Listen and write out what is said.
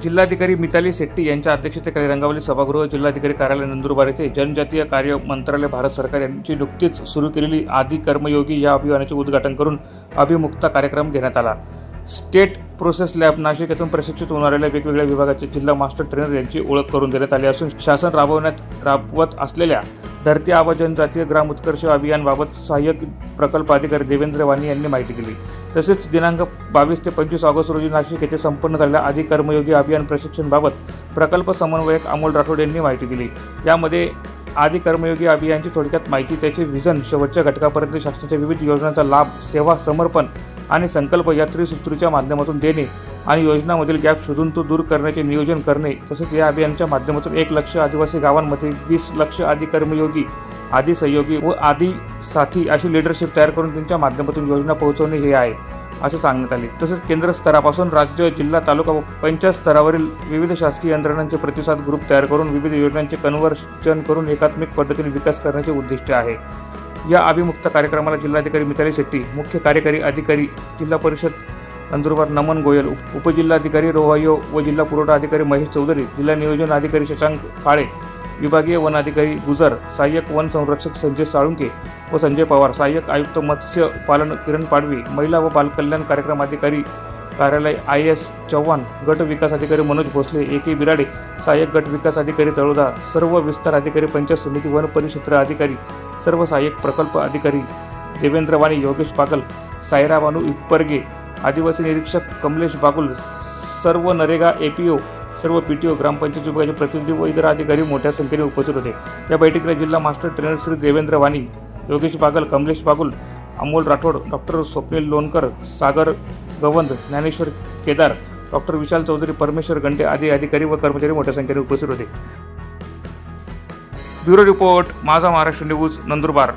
जिल्हाधिकारी मिताली शेट्टी यांच्या अध्यक्षतेखाली रंगावली सभागृह जिल्हाधिकारी कार्यालय नंदुरबार येथे जनजातीय कार्य मंत्रालय भारत सरकार यांची नुकतीच सुरू केलेली आदि कर्मयोगी या अभियानाचे उद्घाटन करून अभिमुक्ता कार्यक्रम घेण्यात आला। स्टेट प्रोसेस लॅब नाशिक येथून प्रशिक्षित होणाऱ्या वेगवेगळ्या विभागाचे जिल्हा मास्टर ट्रेनर यांची ओळख करून देण्यात आली असून शासन राबवत असलेल्या धरती आबा जनजातीय ग्राम उत्कर्ष अभियानाबाबत सहाय्यक प्रकल्प अधिकारी देवेंद्र वाणी यांनी माहिती दिली। तसेच दिनांक 22 ते 25 ऑगस्ट रोजी नाशिक येथे संपन्न झालेल्या आदि कर्मयोगी अभियान प्रशिक्षणाबाबत प्रकल्प समन्वयक अमोल राठोड यांनी माहिती दिली। यामध्ये आदि कर्मयोगी अभियानाची थोडक्यात माहिती, त्याचे विजन, शेवटच्या घटकापर्यंत शासनाच्या विविध योजनांचा लाभ, सेवा, समर्पण आणि संकल्प या त्रिसूत्रीच्या माध्यमातून देणे आणि योजनांमधील गॅप शोधून तो दूर करण्याचे नियोजन करणे। तसेच या अभियानाच्या माध्यमातून 1 लाख आदिवासी गावांमध्ये 20 लाख आदि कर्मयोगी, आदि सहयोगी व आदि साथी अशी लीडरशिप तयार करून त्यांच्या माध्यमातून योजना पोहोचवणे हे आहे असे सांगण्यात आले। तसेच केंद्र स्तरापासून राज्य, जिल्हा, तालुका व पंचायत स्तरावरील विविध शासकीय यंत्रणांचे प्रतिसाद ग्रुप तयार करून विविध योजनांचे कन्व्हर्जन करून एकात्मिक पद्धतीने विकास करण्याचे उद्दिष्ट आहे। या अभिमुक्ता कार्यक्रमाला जिल्हाधिकारी मिताली शेट्टी, मुख्य कार्यकारी अधिकारी जिल्हा परिषद नंदुरबार नमन गोयल, उपजिल्हाधिकारी रोहयो व जिल्हा पुरवठा अधिकारी महेश चौधरी, जिल्हा नियोजन अधिकारी शशांक काळे, विभागीय वन अधिकारी गुजर, सहाय्यक वन संरक्षक संजय साळुंके व संजय पवार, सहाय्यक आयुक्त मत्स्य पालन किरण पाडवी, महिला व बालकल्याण कार्यक्रम अधिकारी कार्यालय IS चव्हाण, गट विकास अधिकारी मनोज भोसले, AK बिराडे, सहाय्यक गट विकास अधिकारी तळोदा, सर्व विस्तार अधिकारी, पंचायत समिती, वन परिक्षेत्र अधिकारी, सर्व सहाय्यक प्रकल्प अधिकारी देवेंद्र वाणी, योगेश पागल, सायरा बानू इप्परगे, आदिवासी निरीक्षक कमलेश बागुल, सर्व नरेगा APO, सर्व PTO, ग्रामपंचायत विभागाचे प्रतिनिधी व इतर अधिकारी मोठ्या संख्येने उपस्थित होते। या बैठकीला जिल्हा मास्टर ट्रेनर श्री देवेंद्र वाणी, योगेश बागल, कमलेश बागुल, अमोल राठोड, डॉक्टर स्वप्नील लोणकर, सागर गवंद, ज्ञानेश्वर केदार, डॉक्टर विशाल चौधरी, परमेश्वर गंटे आदी अधिकारी व कर्मचारी मोठ्या संख्येने उपस्थित होते। ब्युरो रिपोर्ट, माझा महाराष्ट्र न्यूज, नंदुरबार।